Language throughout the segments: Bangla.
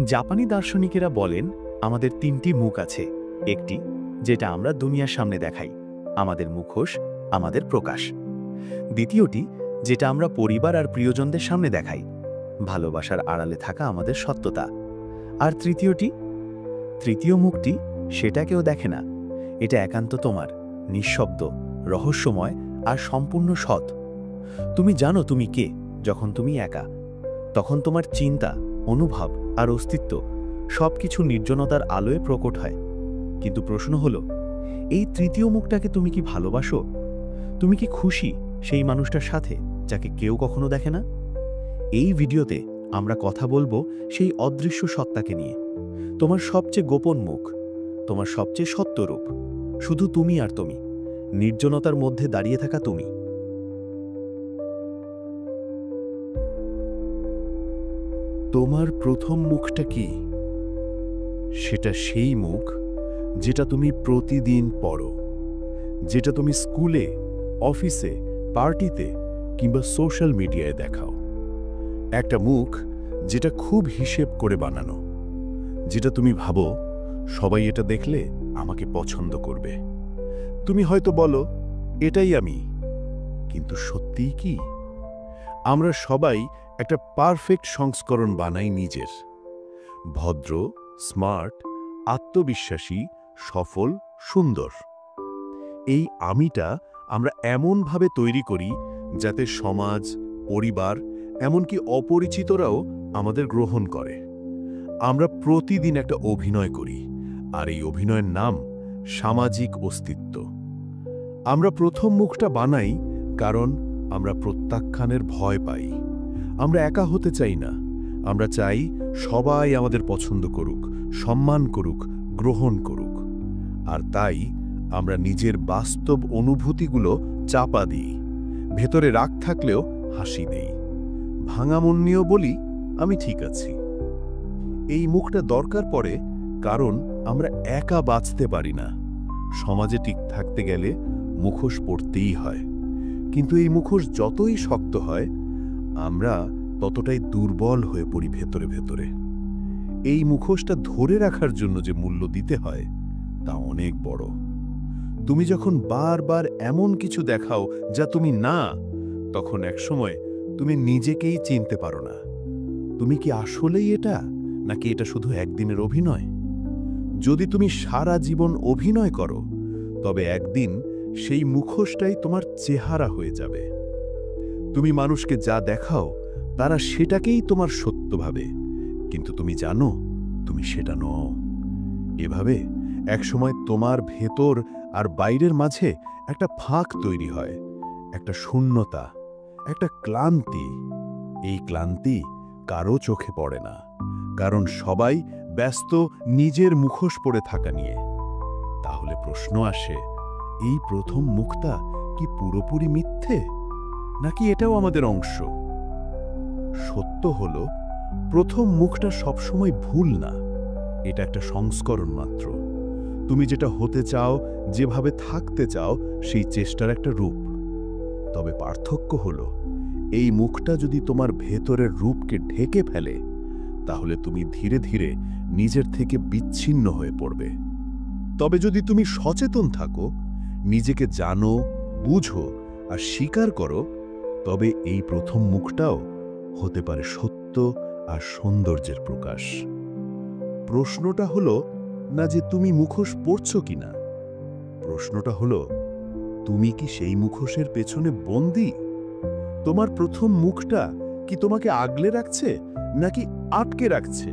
জাপানি দার্শনিকেরা বলেন আমাদের তিনটি মুখ আছে। একটি যেটা আমরা দুনিয়ার সামনে দেখাই, আমাদের মুখোশ, আমাদের প্রকাশ। দ্বিতীয়টি যেটা আমরা পরিবার আর প্রিয়জনদের সামনে দেখাই, ভালোবাসার আড়ালে থাকা আমাদের সত্যতা। আর তৃতীয় মুখটি সেটা কেউ দেখে না, এটা একান্ত তোমার, নিঃশব্দ, রহস্যময় আর সম্পূর্ণ সৎ। তুমি জানো তুমি কে যখন তুমি একা, তখন তোমার চিন্তা, অনুভব আর অস্তিত্ব সবকিছু নির্জনতার আলোয় প্রকট হয়। কিন্তু প্রশ্ন হলো, এই তৃতীয় মুখটাকে তুমি কি ভালোবাসো? তুমি কি খুশি সেই মানুষটার সাথে যাকে কেউ কখনো দেখে না? এই ভিডিওতে আমরা কথা বলবো সেই অদৃশ্য সত্তাকে নিয়ে, তোমার সবচেয়ে গোপন মুখ, তোমার সবচেয়ে সত্যরূপ, শুধু তুমি আর তুমি, নির্জনতার মধ্যে দাঁড়িয়ে থাকা তুমি। তোমার প্রথম মুখটা কি? সেটা সেই মুখ যেটা তুমি প্রতিদিন পড়ো, যেটা তুমি স্কুলে, অফিসে, পার্টিতে কিংবা সোশ্যাল মিডিয়ায় দেখাও। একটা মুখ যেটা খুব হিসেব করে বানানো, যেটা তুমি ভাবো সবাই এটা দেখলে আমাকে পছন্দ করবে। তুমি হয়তো বলো এটাই আমি, কিন্তু সত্যিই কি? আমরা সবাই একটা পারফেক্ট সংস্করণ বানাই নিজের, ভদ্র, স্মার্ট, আত্মবিশ্বাসী, সফল, সুন্দর। এই আমিটা আমরা এমনভাবে তৈরি করি যাতে সমাজ, পরিবার, এমনকি অপরিচিতরাও আমাদের গ্রহণ করে। আমরা প্রতিদিন একটা অভিনয় করি, আর এই অভিনয়ের নাম সামাজিক অস্তিত্ব। আমরা প্রথম মুখটা বানাই কারণ আমরা প্রত্যাখ্যানের ভয় পাই। আমরা একা হতে চাই না, আমরা চাই সবাই আমাদের পছন্দ করুক, সম্মান করুক, গ্রহণ করুক। আর তাই আমরা নিজের বাস্তব অনুভূতিগুলো চাপা দিই, ভেতরে রাগ থাকলেও হাসি দেই, ভাঙা মন নিয়েও বলি আমি ঠিক আছি। এই মুখটা দরকার পড়ে কারণ আমরা একা বাঁচতে পারি না। সমাজে ঠিক থাকতে গেলে মুখোশ পড়তেই হয়, কিন্তু এই মুখোশ যতই শক্ত হয় আমরা ততটাই দুর্বল হয়ে পড়ি ভেতরে ভেতরে। এই মুখোশটা ধরে রাখার জন্য যে মূল্য দিতে হয় তা অনেক বড়। তুমি যখন বারবার এমন কিছু দেখাও যা তুমি না, তখন একসময় তুমি নিজেকেই চিনতে পারো না। তুমি কি আসলেই এটা, নাকি এটা শুধু একদিনের অভিনয়? যদি তুমি সারা জীবন অভিনয় করো, তবে একদিন সেই মুখোশটাই তোমার চেহারা হয়ে যাবে। তুমি মানুষকে যা দেখাও তারা সেটাকেই তোমার সত্য ভাবে, কিন্তু তুমি জানো তুমি সেটা নও। এভাবে একসময় তোমার ভেতর আর বাইরের মাঝে একটা ফাঁক তৈরি হয়, একটা শূন্যতা, একটা ক্লান্তি। এই ক্লান্তি কারো চোখে পড়ে না, কারণ সবাই ব্যস্ত নিজের মুখোশ পড়ে থাকা নিয়ে। তাহলে প্রশ্ন আসে, এই প্রথম মুখটা কি পুরোপুরি মিথ্যে, নাকি এটাও আমাদের অংশ? সত্য হলো, প্রথম মুখটা সবসময় ভুল না, এটা একটা সংস্করণ মাত্র। তুমি যেটা হতে চাও, যেভাবে থাকতে চাও, সেই চেষ্টার একটা রূপ। তবে পার্থক্য হলো, এই মুখটা যদি তোমার ভেতরের রূপকে ঢেকে ফেলে, তাহলে তুমি ধীরে ধীরে নিজের থেকে বিচ্ছিন্ন হয়ে পড়বে। তবে যদি তুমি সচেতন থাকো, নিজেকে জানো, বুঝো আর স্বীকার করো, তবে এই প্রথম মুখটাও হতে পারে সত্য আর সৌন্দর্যের প্রকাশ। প্রশ্নটা হলো না যে তুমি মুখোশ পরছো কিনা, প্রশ্নটা হলো তুমি কি সেই মুখোশের পেছনে বন্দী? তোমার প্রথম মুখটা কি তোমাকে আগলে রাখছে নাকি আটকে রাখছে?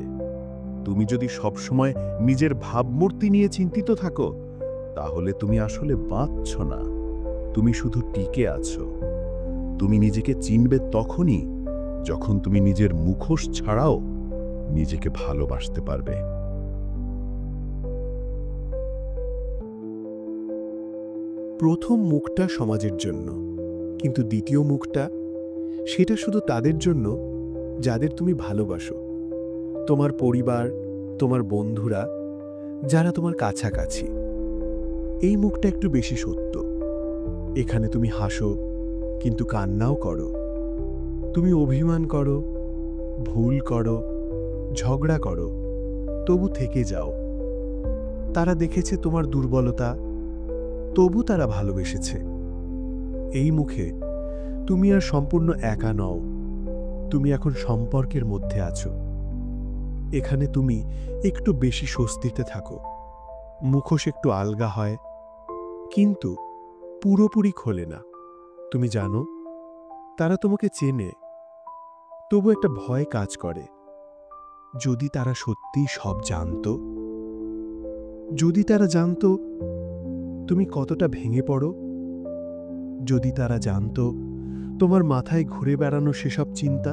তুমি যদি সবসময় নিজের ভাবমূর্তি নিয়ে চিন্তিত থাকো, তাহলে তুমি আসলে বাঁচছ না, তুমি শুধু টিকে আছো। তুমি নিজেকে চিনবে তখনই যখন তুমি নিজের মুখোশ ছাড়াও নিজেকে ভালোবাসতে পারবে। প্রথম মুখটা সমাজের জন্য, কিন্তু দ্বিতীয় মুখটা সেটা শুধু তাদের জন্য যাদের তুমি ভালোবাসো, তোমার পরিবার, তোমার বন্ধুরা, যারা তোমার কাছাকাছি। এই মুখটা একটু বেশি সত্য। এখানে তুমি হাসো, কিন্তু কান্নাও করো। তুমি অভিমান করো, ভুল করো, ঝগড়া করো, তবু থেকে যাও। তারা দেখেছে তোমার দুর্বলতা, তবু তারা ভালোবেসেছে। এই মুখে তুমি আর সম্পূর্ণ একা নও, তুমি এখন সম্পর্কের মধ্যে আছো। এখানে তুমি একটু বেশি স্বস্তিতে থাকো, মুখোশ একটু আলগা হয়, কিন্তু পুরোপুরি খোলে না। তুমি জানো তারা তোমাকে চেনে, তবু একটা ভয় কাজ করে। যদি তারা সত্যি সব জানতো, যদি তারা জানতো তুমি কতটা ভেঙে পড়ো, যদি তারা জানতো তোমার মাথায় ঘুরে বেড়ানো সেসব চিন্তা,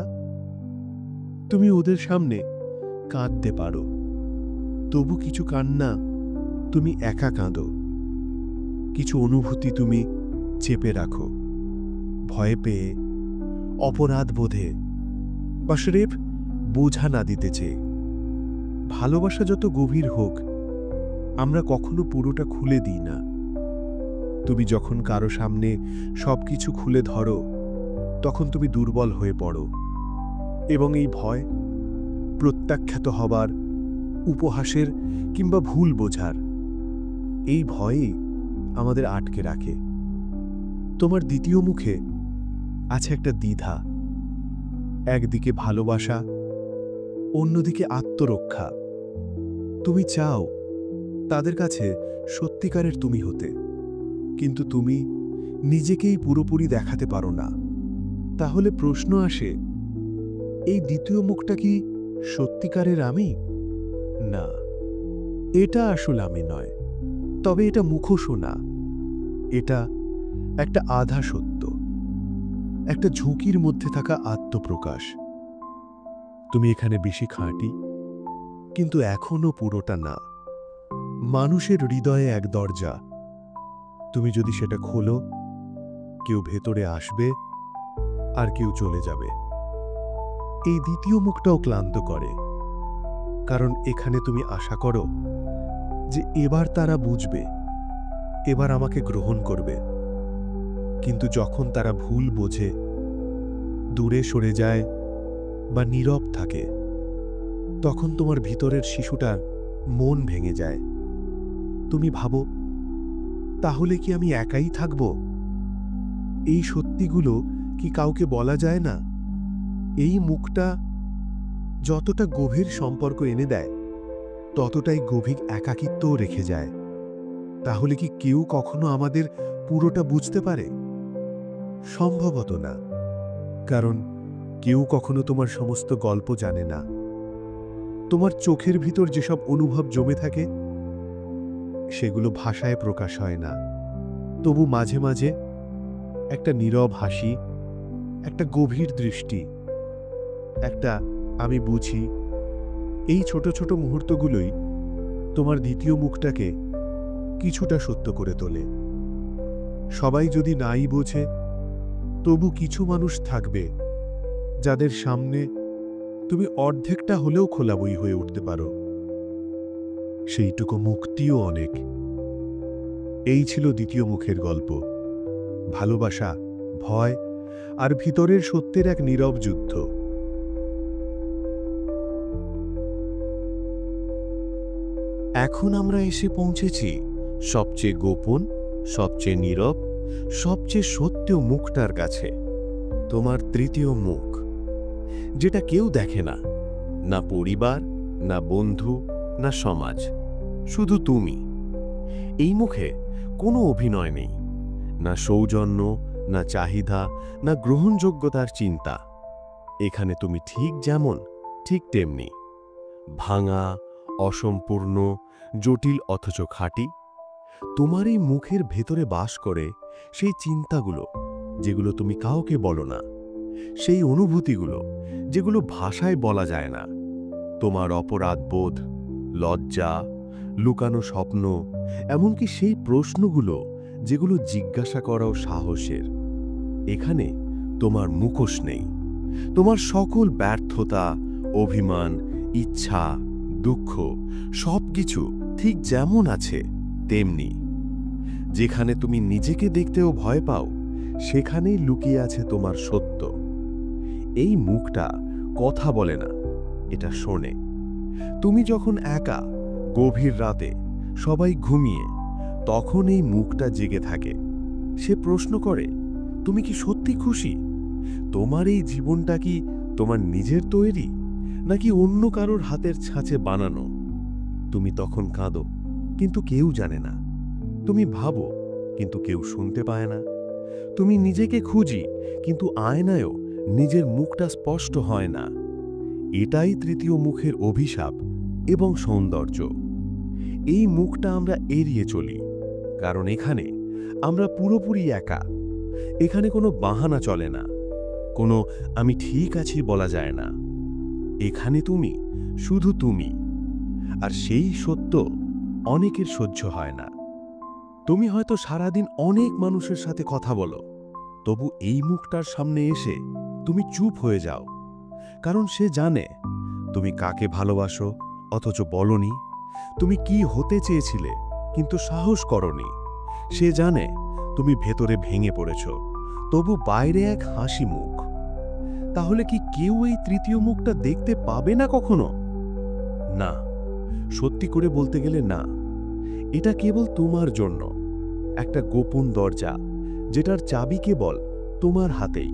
তুমি ওদের সামনে কাঁদতে পারো, তবু কিছু কান্না তুমি একা কাঁদো, কিছু অনুভূতি তুমি চেপে রাখো, ভয় পেয়ে, অপরাধ বোধে, বা স্রেফ বোঝা না দিতে চেয়ে। ভালোবাসা যত গভীর হোক, আমরা কখনো পুরোটা খুলে দিই না। তুমি যখন কারো সামনে সবকিছু খুলে ধরো, তখন তুমি দুর্বল হয়ে পড়ো, এবং এই ভয় প্রত্যাখ্যাত হবার, উপহাসের কিংবা ভুল বোঝার, এই ভয়ই আমাদের আটকে রাখে। তোমার দ্বিতীয় মুখে আছে একটা দ্বিধা, একদিকে ভালোবাসা, অন্যদিকে আত্মরক্ষা। তুমি চাও তাদের কাছে সত্যিকারের তুমি হতে, কিন্তু তুমি নিজেকেই পুরোপুরি দেখাতে পারো না। তাহলে প্রশ্ন আসে, এই দ্বিতীয় মুখটা কি সত্যিকারের আমি? না, এটা আসল আমি নয়। তবে এটা মুখোশও না, এটা একটা আধা সত্য, একটা ঝুঁকির মধ্যে থাকা আত্মপ্রকাশ। তুমি এখানে বেশি খাঁটি, কিন্তু এখনো পুরোটা না। মানুষের হৃদয়ে এক দরজা, তুমি যদি সেটা খোলো, কেউ ভেতরে আসবে আর কেউ চলে যাবে। এই দ্বিতীয় মুখটাও ক্লান্ত করে, কারণ এখানে তুমি আশা করো যে এবার তারা বুঝবে, এবার আমাকে গ্রহণ করবে। কিন্তু যখন তারা ভুল বোঝে, দূরে সরে যায় বা নীরব থাকে, তখন তোমার ভিতরের শিশুটার মন ভেঙে যায়। তুমি ভাবো, তাহলে কি আমি একাই থাকব? এই সত্যিগুলো কি কাউকে বলা যায় না? এই মুখটা যতটা গভীর সম্পর্ক এনে দেয়, ততটাই গভীর একাকিত্বও রেখে যায়। তাহলে কি কেউ কখনো আমাদের পুরোটা বুঝতে পারে? সম্ভবত না, কারণ কেউ কখনো তোমার সমস্ত গল্প জানে না। তোমার চোখের ভিতর যেসব অনুভব জমে থাকে, সেগুলো ভাষায় প্রকাশ হয় না। তবু মাঝে মাঝে একটা নীরব হাসি, একটা গভীর দৃষ্টি, একটা আমি বুঝি, এই ছোট ছোট মুহূর্তগুলোই তোমার দ্বিতীয় মুখটাকে কিছুটা সত্য করে তোলে। সবাই যদি নাই বোঝে, তবু কিছু মানুষ থাকবে যাদের সামনে তুমি অর্ধেকটা হলেও খোলা বই হয়ে উঠতে পারো। সেইটুকু মুক্তিও অনেক। এই ছিল দ্বিতীয় মুখের গল্প। ভালোবাসা, ভয় আর ভিতরের সত্যের এক নীরব যুদ্ধ। এখন আমরা এসে পৌঁছেছি সবচেয়ে গোপন, সবচেয়ে নীরব, সবচেয়ে সত্য মুখটার কাছে। তোমার তৃতীয় মুখ, যেটা কেউ দেখে না, না পরিবার, না বন্ধু, না সমাজ, শুধু তুমি। এই মুখে কোনো অভিনয় নেই, না সৌজন্য, না চাহিদা, না গ্রহণযোগ্যতার চিন্তা। এখানে তুমি ঠিক যেমন, ঠিক তেমনি, ভাঙা, অসম্পূর্ণ, জটিল অথচ খাঁটি। তোমার এই মুখের ভেতরে বাস করে সেই চিন্তাগুলো যেগুলো তুমি কাউকে বলো না, সেই অনুভূতিগুলো যেগুলো ভাষায় বলা যায় না, তোমার অপরাধ বোধ, লজ্জা, লুকানো স্বপ্ন, এমনকি সেই প্রশ্নগুলো যেগুলো জিজ্ঞাসা করাও সাহসের। এখানে তোমার মুখোশ নেই। তোমার সকল ব্যর্থতা, অভিমান, ইচ্ছা, দুঃখ সবকিছু ঠিক যেমন আছে তেমনি। যেখানে তুমি নিজেকে দেখতেও ভয় পাও, সেখানেই লুকিয়ে আছে তোমার সত্য। এই মুখটা কথা বলে না, এটা শোনে। তুমি যখন একা, গভীর রাতে, সবাই ঘুমিয়ে, তখন এই মুখটা জেগে থাকে। সে প্রশ্ন করে, তুমি কি সত্যি খুশি? তোমার এই জীবনটা কি তোমার নিজের তৈরি, নাকি অন্য কারোর হাতের ছাঁচে বানানো? তুমি তখন কাঁদো, কিন্তু কেউ জানে না। তুমি ভাবো, কিন্তু কেউ শুনতে পায় না। তুমি নিজেকে খুঁজি, কিন্তু আয়নায়ও নিজের মুখটা স্পষ্ট হয় না। এটাই তৃতীয় মুখের অভিশাপ এবং সৌন্দর্য। এই মুখটা আমরা এড়িয়ে চলি, কারণ এখানে আমরা পুরোপুরি একা। এখানে কোনো বাহানা চলে না, কোনো আমি ঠিক আছি বলা যায় না। এখানে তুমি, শুধু তুমি। আর সেই সত্য অনেকের সহ্য হয় না। তুমি হয়তো সারাদিন অনেক মানুষের সাথে কথা বলো, তবু এই মুখটার সামনে এসে তুমি চুপ হয়ে যাও। কারণ সে জানে তুমি কাকে ভালোবাসো অথচ বলনি, তুমি কি হতে চেয়েছিলে কিন্তু সাহস করনি। সে জানে তুমি ভেতরে ভেঙে পড়েছ, তবু বাইরে এক হাসি মুখ। তাহলে কি কেউ এই তৃতীয় মুখটা দেখতে পাবে না কখনো? না, সত্যি করে বলতে গেলে না। এটা কেবল তোমার জন্য একটা গোপন দরজা, যেটার চাবি কেবল তোমার হাতেই।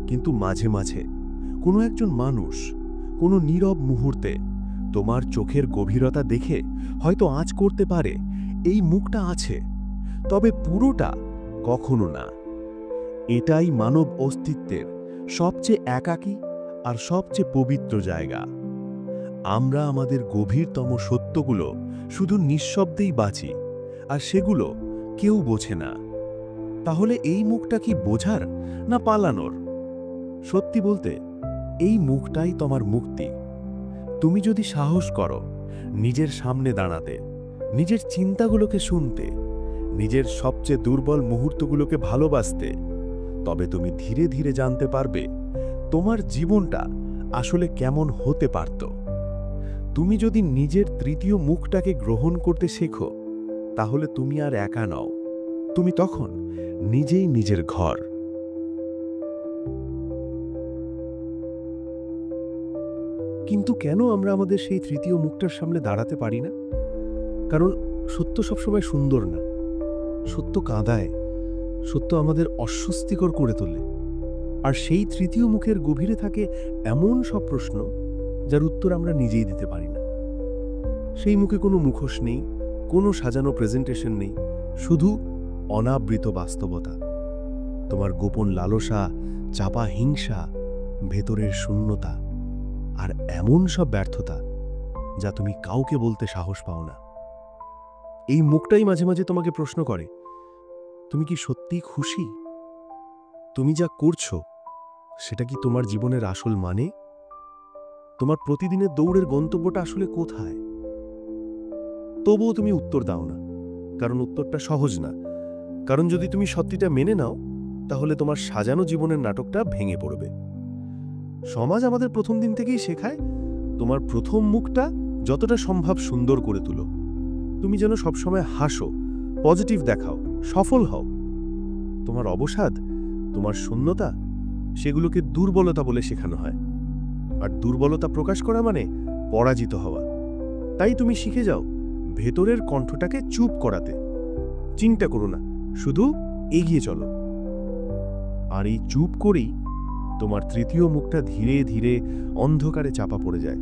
কিন্তু মাঝে মাঝে কোনো একজন মানুষ, কোনো নীরব মুহূর্তে তোমার চোখের গভীরতা দেখে হয়তো আঁচ করতে পারে এই মুখটা আছে, তবে পুরোটা কখনো না। এটাই মানব অস্তিত্বের সবচেয়ে একাকী আর সবচেয়ে পবিত্র জায়গা। আমরা আমাদের গভীরতম সত্যগুলো শুধু নিঃশব্দেই বাঁচি, আর সেগুলো কেউ বোঝে না। তাহলে এই মুখটা কি বোঝার না পালানোর? সত্যি বলতে, এই মুখটাই তোমার মুক্তি। তুমি যদি সাহস করো নিজের সামনে দাঁড়াতে, নিজের চিন্তাগুলোকে শুনতে, নিজের সবচেয়ে দুর্বল মুহূর্তগুলোকে ভালোবাসতে, তবে তুমি ধীরে ধীরে জানতে পারবে তোমার জীবনটা আসলে কেমন হতে পারত। তুমি যদি নিজের তৃতীয় মুখটাকে গ্রহণ করতে শেখো, তাহলে তুমি আর একা নও। তুমি তখন নিজেই নিজের ঘর। কিন্তু কেন আমরা আমাদের সেই তৃতীয় মুখটার সামনে দাঁড়াতে পারি না? কারণ সত্য সবসময় সুন্দর না। সত্য কাঁদায়, সত্য আমাদের অস্বস্তিকর করে তোলে। আর সেই তৃতীয় মুখের গভীরে থাকে এমন সব প্রশ্ন যার উত্তর আমরা নিজেই দিতে পারি না। সেই মুখে কোনো মুখোশ নেই, কোনো সাজানো প্রেজেন্টেশন নেই, শুধু অনাবৃত বাস্তবতা। তোমার গোপন লালসা, চাপা হিংসা, ভেতরের শূন্যতা, আর এমন সব ব্যর্থতা যা তুমি কাউকে বলতে সাহস পাও না। এই মুখটাই মাঝে মাঝে তোমাকে প্রশ্ন করে, তুমি কি সত্যিই খুশি? তুমি যা করছো সেটা কি তোমার জীবনের আসল মানে? তোমার প্রতিদিনের দৌড়ের গন্তব্যটা আসলে কোথায়? তবুও তুমি উত্তর দাও না, কারণ উত্তরটা সহজ না। কারণ যদি তুমি সত্যিটা মেনে নাও, তাহলে তোমার সাজানো জীবনের নাটকটা ভেঙে পড়বে। সমাজ আমাদের প্রথম দিন থেকেই শেখায়, তোমার প্রথম মুখটা যতটা সম্ভব সুন্দর করে তুলো। তুমি যেন সবসময় হাসো, পজিটিভ দেখাও, সফল হও। তোমার অবসাদ, তোমার শূন্যতা, সেগুলোকে দুর্বলতা বলে শেখানো হয়। আর দুর্বলতা প্রকাশ করা মানে পরাজিত হওয়া। তাই তুমি শিখে যাও ভেতরের কণ্ঠটাকে চুপ করাতে। চিন্তা করো না, শুধু এগিয়ে চলো। আর এই চুপ করেই তোমার তৃতীয় মুখটা ধীরে ধীরে অন্ধকারে চাপা পড়ে যায়।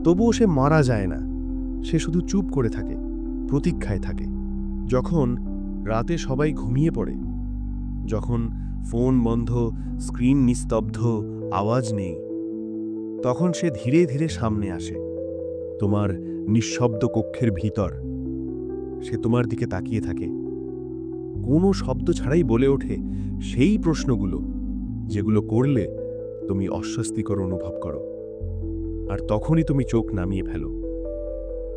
তবুও সে মারা যায় না, সে শুধু চুপ করে থাকে, প্রতীক্ষায় থাকে। যখন রাতে সবাই ঘুমিয়ে পড়ে, যখন ফোন বন্ধ, স্ক্রিন নিস্তব্ধ, আওয়াজ নেই, তখন সে ধীরে ধীরে সামনে আসে তোমার নিঃশব্দ কক্ষের ভিতর। সে তোমার দিকে তাকিয়ে থাকে, কোনো শব্দ ছাড়াই বলে ওঠে সেই প্রশ্নগুলো যেগুলো করলে তুমি অস্বস্তিকর অনুভব করো। আর তখনই তুমি চোখ নামিয়ে ফেলো,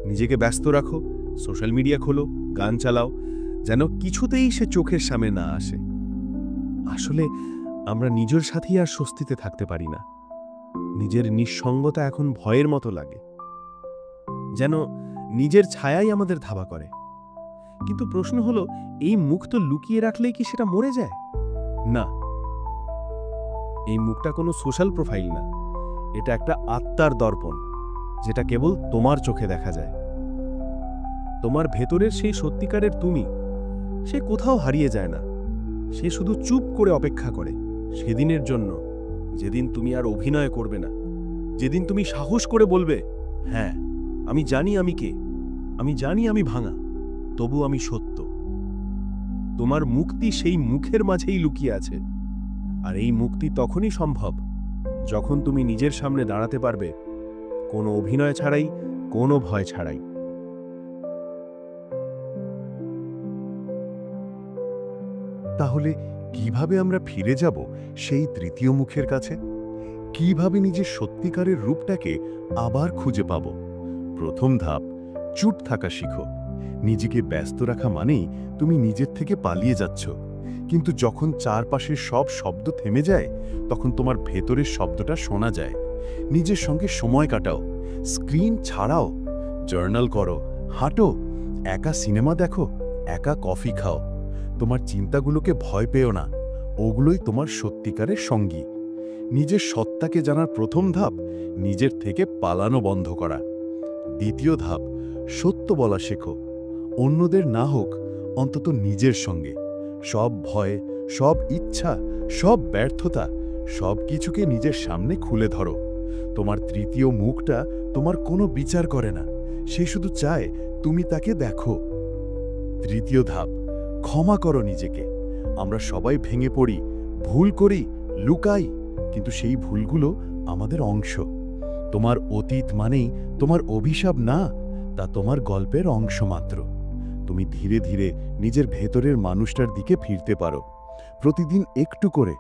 নিজেকে ব্যস্ত রাখো, সোশ্যাল মিডিয়া খোলো, গান চালাও, যেন কিছুতেই সে চোখের সামনে না আসে। আসলে আমরা নিজের সাথেই আর স্বস্তিতে থাকতে পারি না। নিজের নিঃসঙ্গতা এখন ভয়ের মতো লাগে, যেন নিজের ছায়াই আমাদের ধাবা করে। কিন্তু প্রশ্ন হলো, এই মুখ তো লুকিয়ে রাখলেই কি সেটা মরে যায়? না, এই মুখটা কোনো সোশ্যাল প্রোফাইল না, এটা একটা আত্মার দর্পণ, যেটা কেবল তোমার চোখে দেখা যায়। তোমার ভেতরের সেই সত্যিকারের তুমি, সে কোথাও হারিয়ে যায় না। সে শুধু চুপ করে অপেক্ষা করে সেদিনের জন্য, যেদিন তুমি আর অভিনয় করবে না, যেদিন তুমি সাহস করে বলবে, হ্যাঁ আমি জানি আমি কে, আমি জানি আমি ভাঙা, তবু আমি সত্য। তোমার মুক্তি সেই মুখের মাঝেই লুকিয়ে আছে। আর এই মুক্তি তখনই সম্ভব যখন তুমি নিজের সামনে দাঁড়াতে পারবে, কোনো অভিনয় ছাড়াই, কোনো ভয় ছাড়াই। তাহলে কিভাবে আমরা ফিরে যাব সেই তৃতীয় মুখের কাছে? কিভাবে নিজের সত্যিকারের রূপটাকে আবার খুঁজে পাব? প্রথম ধাপ, চুপ থাকা শিখো। নিজেকে ব্যস্ত রাখা মানেই তুমি নিজের থেকে পালিয়ে যাচ্ছ। কিন্তু যখন চারপাশের সব শব্দ থেমে যায়, তখন তোমার ভেতরের শব্দটা শোনা যায়। নিজের সঙ্গে সময় কাটাও, স্ক্রিন ছাড়াও, জার্নাল করো, হাঁটো, একা সিনেমা দেখো, একা কফি খাও। তোমার চিন্তাগুলোকে ভয় পেও না, ওগুলোই তোমার সত্যিকারের সঙ্গী। নিজের সত্তাকে জানার প্রথম ধাপ, নিজের থেকে পালানো বন্ধ করা। দ্বিতীয় ধাপ, সত্য বলা শেখো। অন্যদের না হোক, অন্তত নিজের সঙ্গে। সব ভয়, সব ইচ্ছা, সব ব্যর্থতা, সব কিছুকে নিজের সামনে খুলে ধরো। তোমার তৃতীয় মুখটা তোমার কোনো বিচার করে না, সে শুধু চায় তুমি তাকে দেখো। তৃতীয় ধাপ, ক্ষমা করো নিজেকে। আমরা সবাই ভেঙে পড়ি, ভুল করি, লুকাই, কিন্তু সেই ভুলগুলো আমাদের অংশ। তোমার অতীত মানেই তোমার অভিশাপ না, তা তোমার গল্পের অংশ মাত্র। তুমি ধীরে ধীরে নিজের ভেতরের মানুষটার দিকে ফিরতে পারো। প্রতিদিন একটু করে,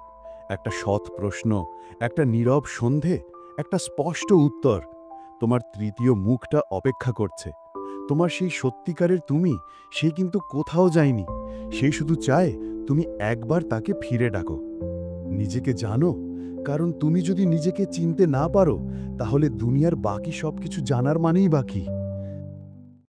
একটা সৎ প্রশ্ন, একটা নীরব সন্ধে, একটা স্পষ্ট উত্তর। তোমার তৃতীয় মুখটা অপেক্ষা করছে। তোমার সেই সত্যিকারের তুমি, সে কিন্তু কোথাও যায়নি। সে শুধু চায় তুমি একবার তাকে ফিরে ডাকো। নিজেকে জানো, কারণ তুমি যদি নিজেকে চিনতে না পারো, তাহলে দুনিয়ার বাকি সবকিছু জানার মানেই বাকি।